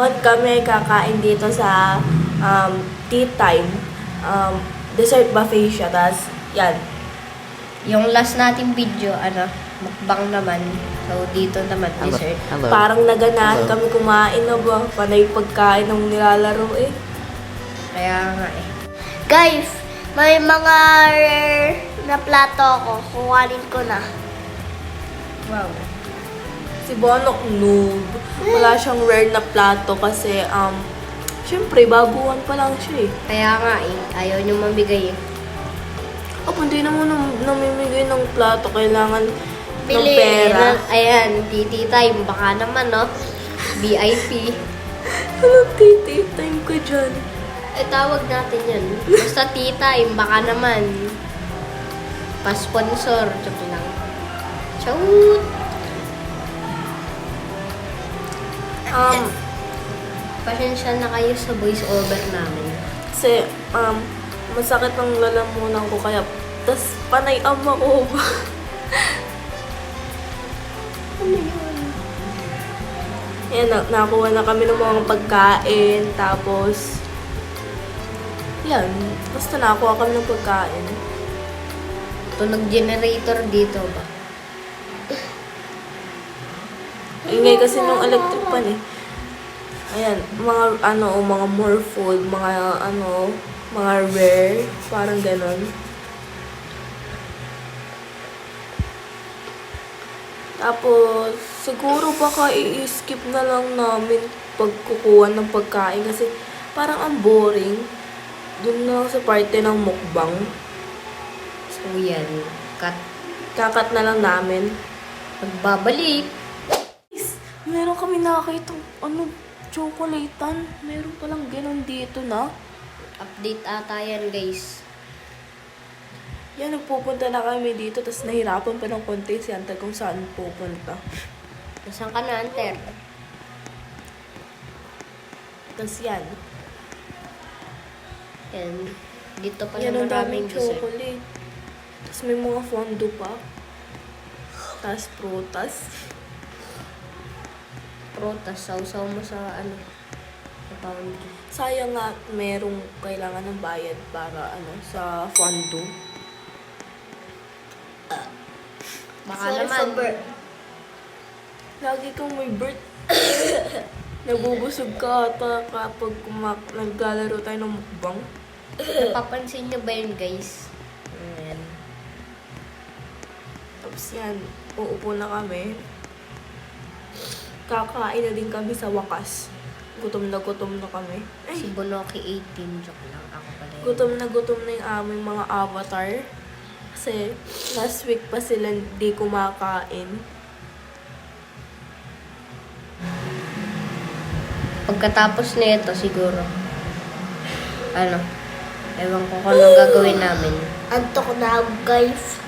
Ngayon kami kakain dito sa tea time. Dessert buffet siya. Tapos, yan. Yung last nating video, mukbang naman. So, dito naman, dessert. Hello. Parang naganahan Hello. kami kumain na ba? Panay pagkain ng nilalaro eh. Kaya nga eh. Guys, may mga rare na plato ako. Kukuhanin ko na. Wow. Si Bonok noob. Wala siyang rare na plato kasi, syempre, baguhan pa lang siya eh. Kaya nga eh, ayaw niyo mamigay eh. Hindi naman namimigay ng plato. Kailangan ng Bili. pera. Ayan, tea time. Baka naman, no? VIP. Anong tea time ko dyan? Tawag natin yan. Basta tea time. Baka naman. Pa-sponsor. Joke lang. Chow! Pasensya na kayo sa voice over namin. Kasi, masakit ang lalamunan ko kaya, tas panay ama ko ba? Ano yun? Yan, nakuha na kami ng mga pagkain, tapos, yan, basta nakuha kami ng pagkain. Tunog generator dito ba? Ingay kasi nung electric pan eh. Ayan, mga more food, mga rare, parang ganon. Tapos, siguro baka i-skip na lang namin pagkukuha ng pagkain kasi parang ang boring. Doon na sa parte ng mukbang. So yan. Cut. Kakat na lang namin. Magbabalik. Meron kami nakakita chocolatean. Meron palang ganon dito na. Update ata yan, guys. Yan, nagpupunta na kami dito, tapos nahirapan pa ng konti si Ante kung saan pupunta. Nasaan ka na, Anter? Tapos yan. Yan. Dito pa Yan ang na daming maraming dessert. chocolate. Tapos may mga fondue pa. Tapos prutas. Prutas, sausaw mo sa sa foundry. Sayang nga, merong kailangan ng bayad para sa fondue. Baka naman. Lagi kang may birth. Nabubusog ka ata kapag naglalaro tayo ng mukbang. Napapansin nyo ba yun, guys? Ayan. Tapos yan, uupo na kami. Kakain na din kami sa wakas. Gutom na kami. Si Bonoki 18, joke lang. Ako pala yun. Gutom na yung aming mga avatar. Kasi last week pa sila hindi kumakain. Pagkatapos nito, siguro. Ewan ko kung anong gagawin namin. Antok na ako, guys.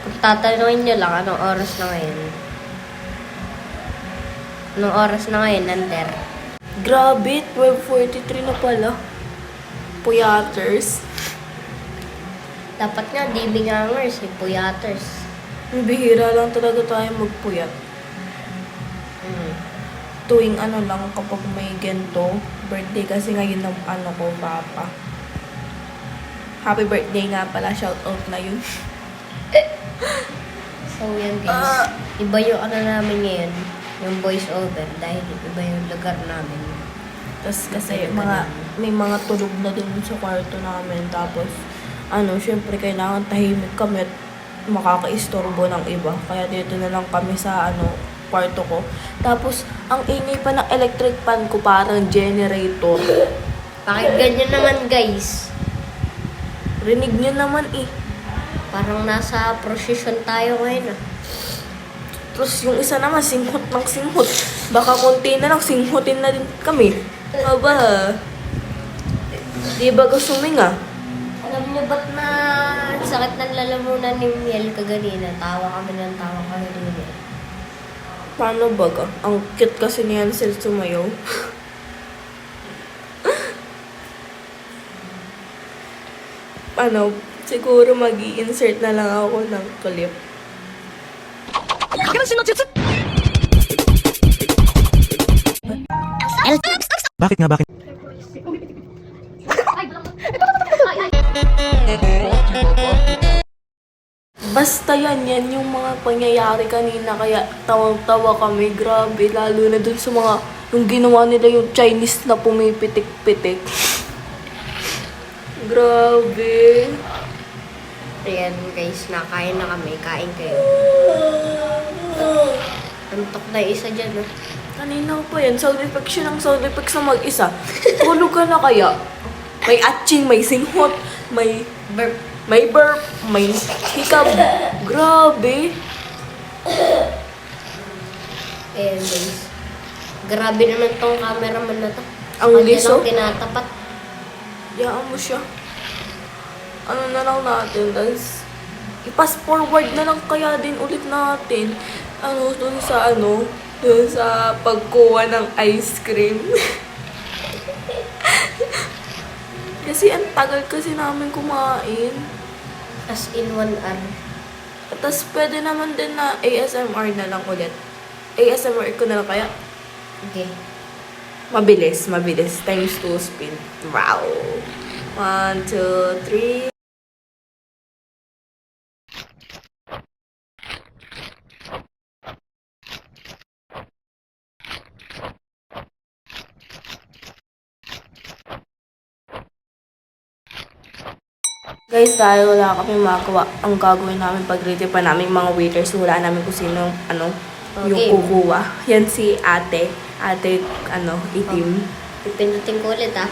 Kung tatanungin nyo lang, anong oras na ngayon? Anong oras na ngayon, Anter? Grabe, 12:43 na pala. Puyaters. Dapat nga, DB Gangers, Puyaters. Ang bihira lang talaga tayo magpuyat. Tuwing lang kapag may gento. Birthday kasi ngayon ng ko, papa. Happy birthday nga pala, shout out na yun. So, yan guys. Iba yung namin ngayon. Yung voice over. Dahil iba yung lugar namin. Tapos kasi may mga tulog na dun sa kwarto namin. Tapos, syempre kailangan tahimik kami at makakaistorbo ng iba. Kaya dito na lang kami sa kwarto ko. Tapos, ang ingay pa ng electric pan ko parang generator. Bakit ganyan naman guys? Rinig nyo naman eh. Parang nasa procession tayo ngayon Tapos yung isa naman, singhot ng singhot. Baka konti na lang, singhotin na din kami. Aba, di ba gusto huminga? Alam niyo ba't na sakit ng lalamunan ni Miel kaganina? Tawa kami ng tawa kaganina. Paano baga? Ang cute kasi ni Ansel sumayaw. Siguro mag-i-insert na lang ako ng clip. Bakit nga, bakit? Basta yan yung mga pangyayari kanina, kaya tawang-tawa kami, grabe, lalo na dun sa mga, yung ginawa nila yung Chinese na pumipitik-pitik. Grabe. Ayan guys, nakain na kami. Kain kayo. Antok na isa dyan, oh. Kanina pa yan, sound effects yun ang sound effects na mag-isa. Tulog ka na kaya? May atching, may singhot, may burp, may hikab. Grabe. Ayan guys. Grabe naman tong cameraman na to. Ang Kanya liso? lang tinatapat. Yaan mo siya. Ano na lang natin, guys. I-pass forward na lang kaya din ulit natin. Dun sa pagkuha ng ice cream. Kasi ang tagal kasi namin kumain. As in 1 hour. Tapos pwede naman din na ASMR na lang ulit. ASMR ko na lang kaya. Okay. Mabilis. Times 2 speed. Wow. 1, 2, 3. Guys, dahil wala kami magawa, ang gagawin namin pag-ready pa namin mga waiters, wala namin kung sino, yung Okay. kukuha. Yan si ate. Ate, itim. Pipindutin ko ulit, ah.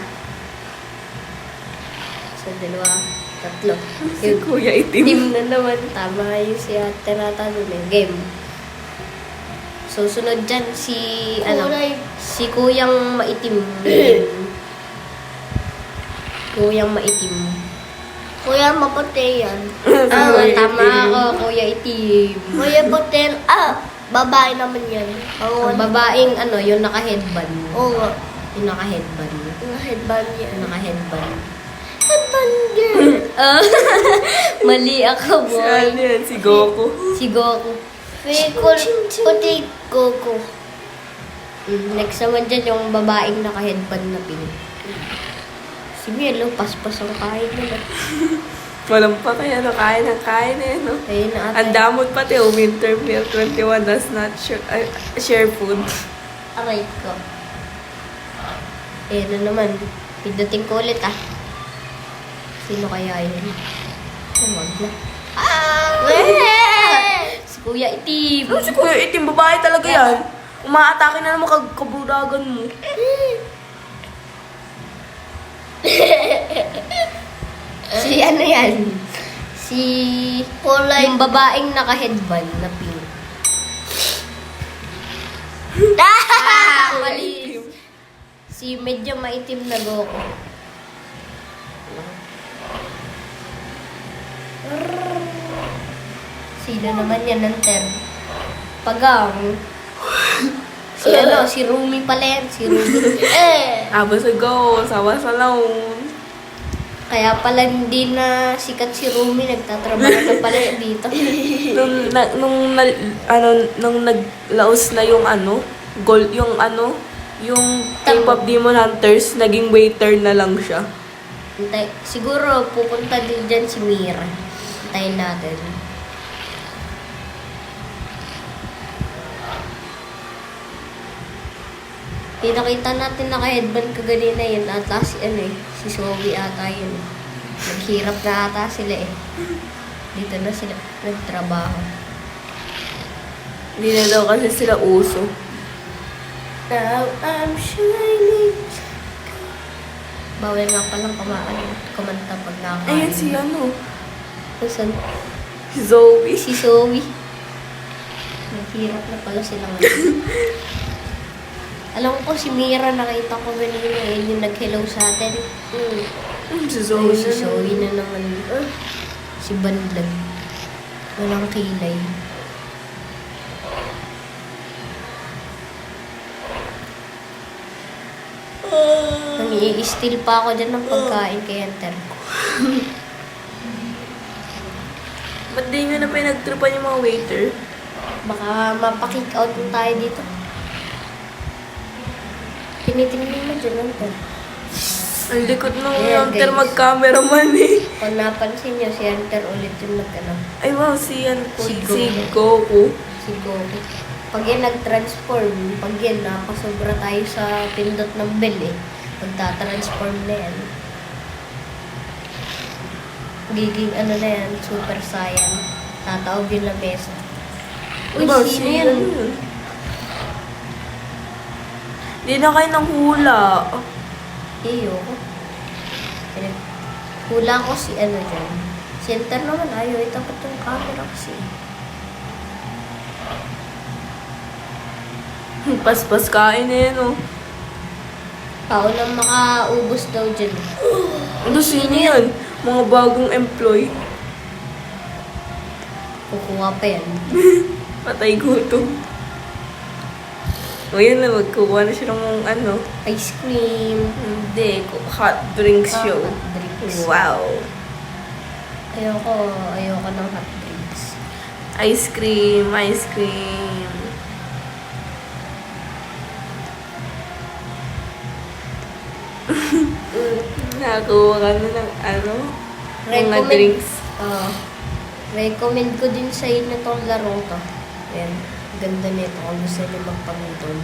So, 2, 3. Si kuya itim. Team na naman. Tama yung si ate nata dun eh. Game. So, sunod dyan si, si Kuyang Maitim. Kuyang Maitim. Kuya, maputi yan. Kuya Tama Itim. ako, Kuya Itim. Kuya, puti. Babae naman yan. Ang babaeng yung naka-headband. Oo nga. Yung naka-headband. Yung headband yan. Yung naka-headband. Headband girl. Mali ako, Si boy. yan, si Goku. Si Goku. Puti Goku. Next naman dyan yung babaeng naka-headband na pink. Si Mielo, paspas ang kain nila. Walang pa kaya nakain ng kain eh, no? Ayun na ata. Ang damot pati, winter meal 21 does not share food. Aray ko. Ayun na naman. Pindutin ko ulit, ah. Sino kaya yun? Huwag na. Si Kuya Itim. Si Kuya Itim, babae talaga yan. Umaatake na naman kaburagan mo. Si ano yan? Si... yung babaeng naka-headband na pink. Mali. Si medyo maitim na Goku. Sino naman yan ng ter? Pagang. Si Rumi pala yan. Si Rumi. Aba sa go, sawa sa laon. Kaya pala hindi na sikat si Rumi. Nagtatrabaho na pala dito. Nung naglaos na yung gold, yung K-pop Demon Hunters, naging waiter na lang siya. Siguro pupunta din dyan si Mira. Hintayin natin. Pinakita natin naka-headband kaganina yun. Ata si si Zoe ata yun. Naghirap na ata sila eh. Dito na sila nagtrabaho. Hindi na daw kasi sila uso. Now I'm shining. Bawal nga palang kumanta pag nakakain. Ayan si Saan? si Zoe. Si Zoe. Naghirap na pala sila ngayon. Alam ko si Mira, nakita ko ganina eh, yung nag-hello sa atin. Si Zoe. Si Zoe na naman. Si Bandlag. Walang kilay. Nang-i-steal pa ako dyan ng pagkain kay Enter. Ba't di nyo na pinagtripan yung mga waiter? Baka mapakick out mo tayo dito. Tinitingnan mo dyan lang to. Ang likod ng Ayan, Hunter guys. mag-cameraman eh. Kung napansin nyo, si Hunter ulit yung nag-ano. Ay wow, si yan po. Si Si Goku. Goku. Si Goku. Pag yan nag-transform, pag yan napasobra tayo sa pindot ng bell eh. Magta-transform na yan. Giging ano na yan, Super Saiyan. Tataob yung lamesa. Uy, Wow, sino yan? Di na kayo ng hula. Iyo ko. Hula ko si ano dyan. Center naman, ayaw. Itapat yung camera kasi. Paspas kain eh, no? Paunang makaubos daw dyan. Ano, sino yan? Mga bagong employee. Kukuha pa yan. Patay gutom. O yun na, magkukuha na siya ng ano. Ice cream. Hindi, hot drinks show. Hot drinks. Wow. Ayoko ng hot drinks. Ice cream, ice cream. Nakakuha ka na ng ano? Mga drinks. Recommend ko din sa inyo itong laro to. Ayan. Ganda nito kung gusto nyo magpangutol.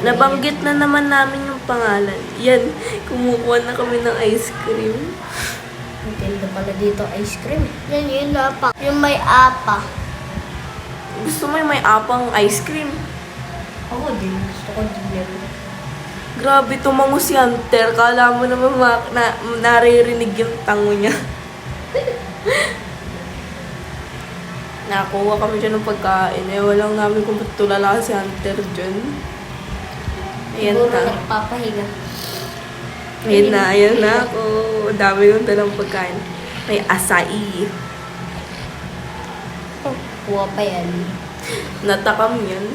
Nabanggit na naman namin yung pangalan. Yan, kumukuha na kami ng ice cream. Ang tinda pala dito ice cream. Yan yung apa. Yung may apa. Gusto mo yung may apang ice cream? Ako din. Gusto ko din yan. Grabe, tumango si Hunter. Kala mo naman naririnig yung tango niya. Nakuha kami dyan ng pagkain. Eh, walang namin kung ba't tulala si Hunter dyan. Ayan Siguro na. nagpapahinga. Ayan na ako. Ang dami kong dalang pagkain. May acai. Kuha pa yan. Natakam yan.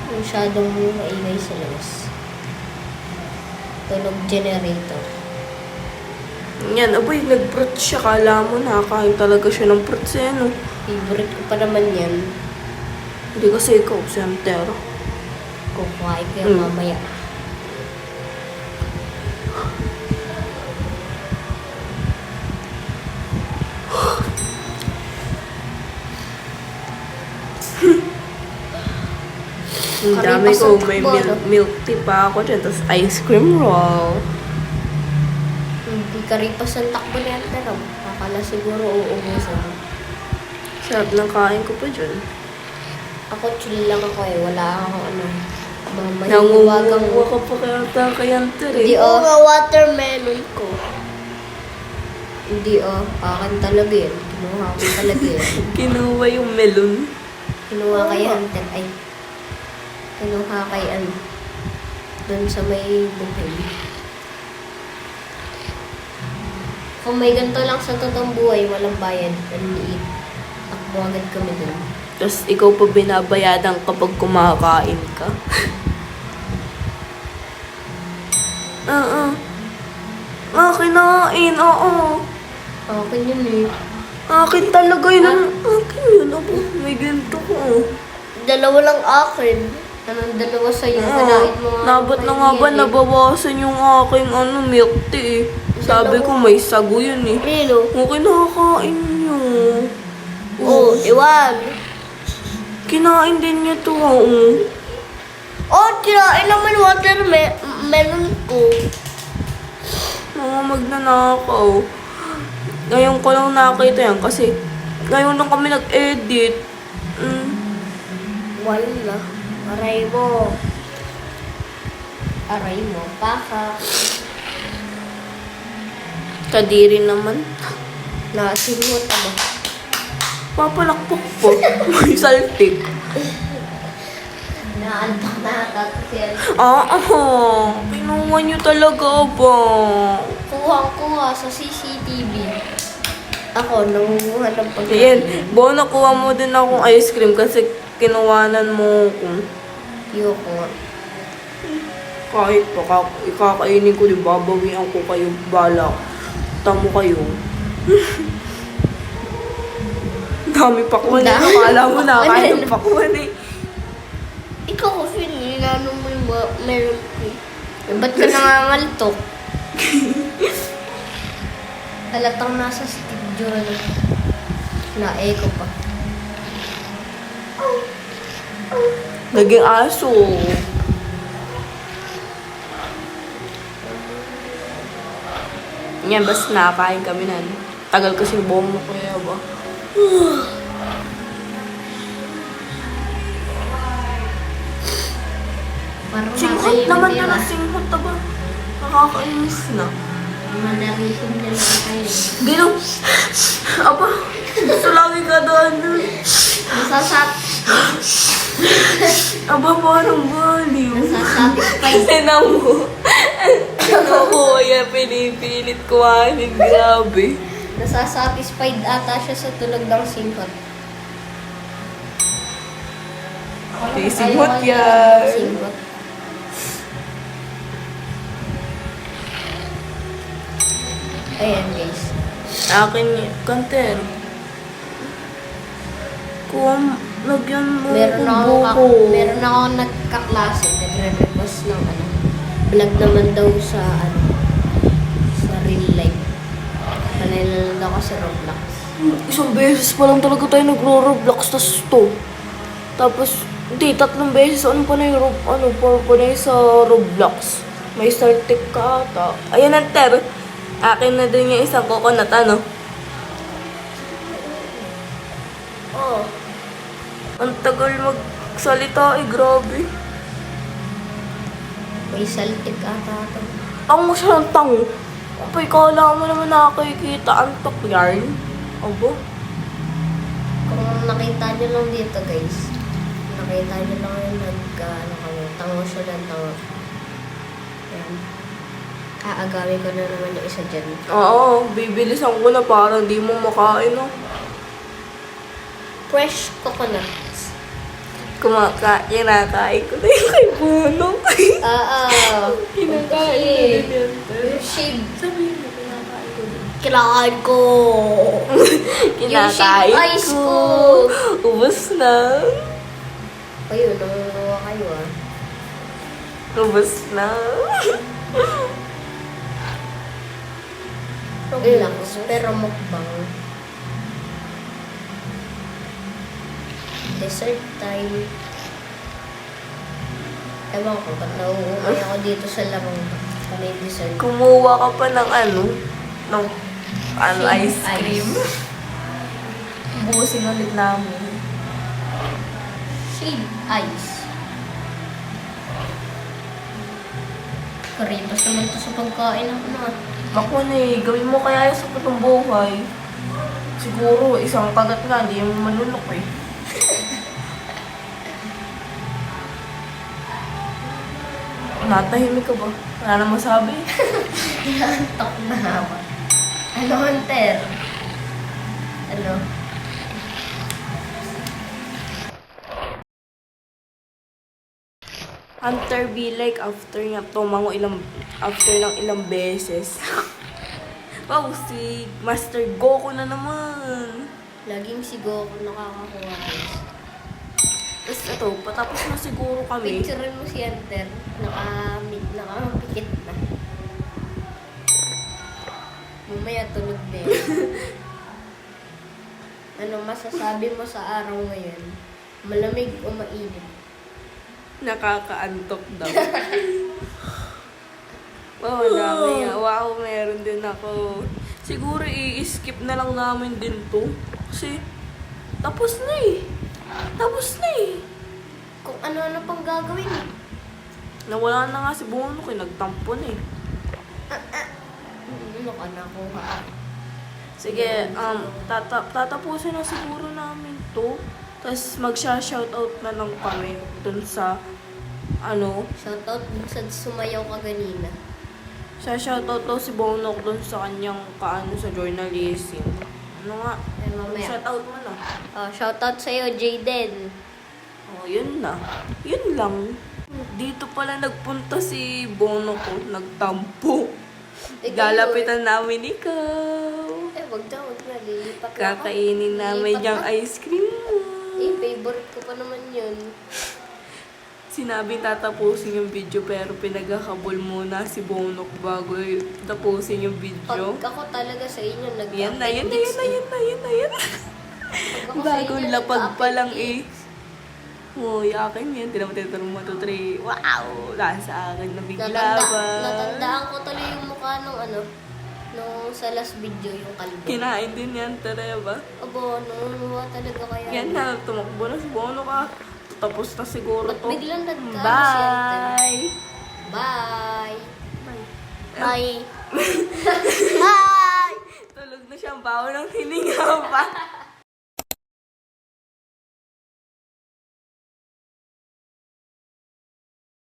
Masyadong maingay sa labas. Tunog generator. Yan, aboy, nag-fruit siya. Kala mo, nakakain talaga siya ng fruits eh, no? Favorite ko pa naman yan. Hindi kasi ikaw, si Hunter. Kukuhain ko yan mamaya. Ang Kari dami pa sa ko. May takbo, milk tea pa ako dyan. Tapos ice cream roll. Hindi karipas ang takbo ni Hunter. Akala siguro uubusan. Sarap ng kain ko pa dyan. Ako chill lang ako eh. Wala akong ano. Mga mahiwagang... Nangunguha ka pa kay Hunter eh. Hindi Yung oh. mga watermelon ko. Hindi oh. Akin talaga yan. Kinuha ko talaga yan. Kinuha yung melon. Kinuha kay Hunter. Ay. Kinuha kay ano. Doon sa may buhay. Kung may ganito lang sa totoong buhay, walang bayad. Ang liit. Takbo agad kami doon. Tapos ikaw pa binabayadan kapag kumakain ka. Kinain, oo. Akin yun eh. Akin talaga yun. Akin yun. Abo, may ganito ko. Dalawa lang akin. Anong dalawa sa'yo? Oo. Kanain mo nga. Nabot na nga ba nabawasan yung aking milk tea eh. Sabi ko may sago yun eh. Nino? Okay, nakakain niyo. Oh, iwan. Kinain din niya to. Oh, kinain naman watermelon ko. Mga magnanakaw. Ngayon ko lang nakita yan kasi ngayon lang kami nag-edit. Wala. Aray mo. Aray mo. Baka. Kadiri naman. Nasimot ako. Papalakpak po. May saltik. Naantak na ata kasi Pinuha niyo talaga ba? kuha sa CCTV. Ako, nangunguha ng pagkain. Ayan, Bo, nakuha mo din akong ice cream kasi kinuwanan mo ko. Yoko nga. Kahit pa, ikakainin ko, di babawian ko kayo, bala. Tamo kayo. Dami pakwan eh. Dami Akala mo na pakwan kaya eh. ng pakwan eh. Ikaw kasi nilalong mo yung meron ko. Eh, ba't ka nangangaltok? Halatang nasa studio na echo pa. Naging aso. Yan, basta nakakain kami na. Tagal kasi buong mo kuya ba? Parang Singhot naman na na singhot ba? Nakakainis na. Manarihin niya na kayo. Gino. Aba, gusto lagi ka doon. Nasasat. Aba, parang baliw. Nasasatisfy. Tinan mo. Ano ko, kaya pinipilit ko anin. Grabe. Nasasatisfied ata siya sa tulog ng singhot. Okay, singhot yan. Singhot. Ayan guys. Akin kanter. Kung lagyan mo Meron akong nagkaklase, nagre-request ng vlog naman daw sa sa real life. Panay daw ako sa Roblox. Isang beses pa lang talaga tayo nagro-Roblox, tas to. Tapos, hindi, 3 beses. Ano pa na yung, pa na yung sa Roblox. May startic ka ata. Ayan, Ter. Akin na din yung isang coconut, ano? Oh. Ang tagal magsalita, grabe. May saltik ata ito. Ang siya ng tango. Apay, kala mo naman nakakikita. Antok yarn. Abo. Kung nakita nyo lang dito guys, nakita nyo lang yung tango siya ng tango. Ayan. Aagawin ko na naman yung isa dyan. Oo, bibilisan ko na para hindi mo makain, no? Fresh coconuts. Kinakain ko na yung kay Bono. Kinakain ko din yan, Ter. Yung shade. Sabihin mo, kinakain ko din. Kailangan ko. Yung shade ice ko. Ubus na. Ayun, nangunguha kayo ah. Ubus na. Roblox, pero mukbang. Dessert time. Ewan ko, ba't nauumay ako dito sa larong may dessert? Kumuha ka pa ng ng ice Shade cream. Busin ulit namin. Shade ice. Karitos naman to sa pagkain ako na. Ako na gawin mo kaya sa putong buhay. Siguro, isang kagat nga, hindi mo manunok eh. Natahimik ka ba? Wala na masabi. Nantok na ako. Ano, Hunter? Ano? Hunter be like after niya tumango after ng ilang beses. Wow, si Master Goku na naman. Laging si Goku nakakakuha guys. Tapos ito, patapos na siguro kami. Picturean mo si Hunter. Nakapikit na. Mamaya tulog na yun. Ano masasabi mo sa araw ngayon? Malamig o mainit? Nakakaantok daw. Wow, dami. Wow, meron din ako. Siguro i-skip na lang namin din to. Kasi, tapos na eh. Kung ano-ano pang gagawin eh. Nawala na nga si Bono kay nagtampo na eh. Ano ka nakuha? Sige, tatapusin na siguro namin to. Tapos magsha-shoutout na lang kami dun sa, Shoutout sa sumayaw ka ganina. shoutout daw si Bonok dun sa kanyang sa journalism. Ano nga? Ay, mamaya. Shoutout mo na. Shoutout sa'yo, Jayden. Oh, yun na. Yun lang. Dito pala nagpunta si Bono ko, nagtampo. Galapitan namin ikaw. Wag na. Lilipat na ako. Kakainin namin Lilipat yung na. ice cream mo. Favorite ko pa naman yun. sinabing tatapusin yung video pero pinagkakabol muna si Bonok bago tapusin yung video. Pag ako talaga sa inyo Yan na, yan na, yan na, yan na, yan na, yan na. Bagong lapag pa lang eh. Oh, yakin yan. Hindi naman tinatanong 1, 2, 3. Wow! Nasa akin na bigla ba? Natandaan ko tuloy yung mukha nung nung sa last video yung kalbo. Kinain din yan, tara ba? Abo, nunguha talaga kaya. Yan na, tumakbo na si Bono ka. Tapos na siguro Ba't to. biglang Bye! Bye! Bye. Bye. Tulog na siya, bawo ng hininga pa.